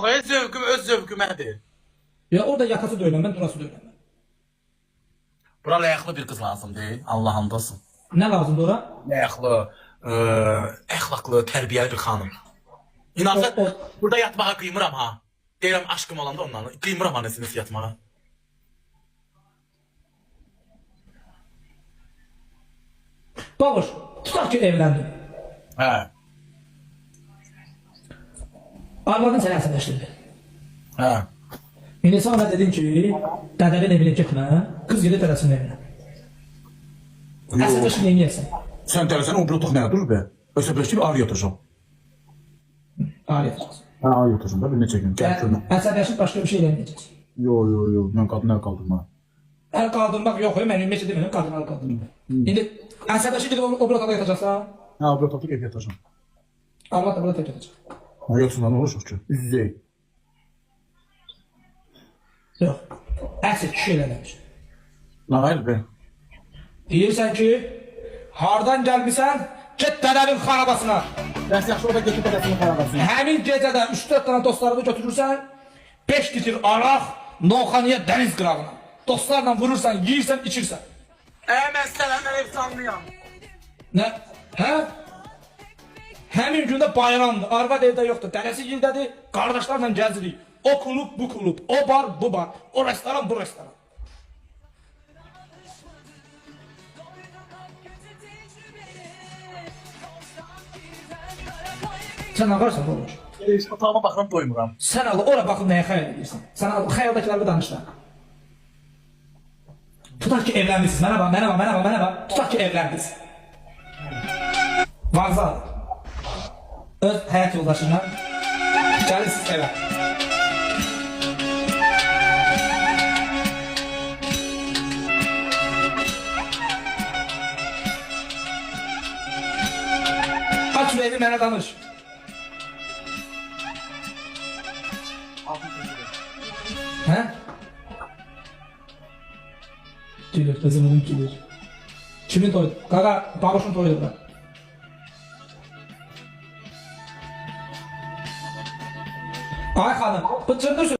Yox, zövküm öz zövkümədir. Ya orada yakası da öyle, ben durası da öyle. Bura layıqlı bir qız lazımdır. Allah hamdolsun. Ne lazımdı ora? Layıqlı, əxlaqlı, tərbiyəli bir xanım. İnansa burada yatmağa qıymıram ha. Deyirəm aşkım olanda ondan. Qıymıram anasını yatmağa. Babuş, tutak ki evlendin. Hə. Arvadın seni əsəbləşdirdi. Hə. İndi sana dedin ki, dədənin evine gitme, kız gelir dədəsinin evine. Əsəbləşib neyiniyəsən? Sən tərəsən o bulutuq nə dur be? Əsəbləşib ağrı yatacaq. Ağrı yatacaksın. Hə, ağrı yatacaq da bir neçə gün. Gəl şuna. Əsəbləşib başka bir şey eləməyəcəksin. Yo, mən qadına qaldırma. El kaldırmak yok, mən ümumiyyətlə demirəm, qadın el kaldırmaq. İndi əsəbləşib gedib o bir otaqda yatacaqsan, Hə, o bulutuq ev yatacaq. arvad da burada tək yatacaq. Ha, yoxsa nə olacaq ki? Üz-üzey. Yox, əsl kişi eləməmiş. Lan hayır be. Deyirsən ki, hardan gəlmişsən, get dədənin xarabasına. Dərs yaxşı o da götür dədəsini xarabasını. Həmin gecədə 3-4 tane dostlarını götürürsən, 5 litre araq, Novxaniyə dəniz qırağına. Dostlarla vurursan, yiyirsən, içirsən. Mən sənəndən efsanlıyam. Nə? Hə? Həmin gündə bayramdır, arvad evdə yoxdur, dədəsi gildədir, qardaşlarla gəzirik. O klub, bu klub, o bar, bu bar, o restoran, bu restoran. Sən ağarsan olur. Otağıma baxıram doymuram. Sən Allah ora baxıb nəyə xəyal edirsən? Sən Allah xəyaldakiləri danışlar. Tutaq ki evlənmisiniz. Mənə bax. Tutaq ki evləndiniz. Vazal. Öz həyat yoldaşına gəlirsiniz evə. Aç evi mənə danış. Hə? Gelir, kızımın gelir. Kimin toydu? Qaqa, babuşun toydu bura. Ay xanım, bu cındır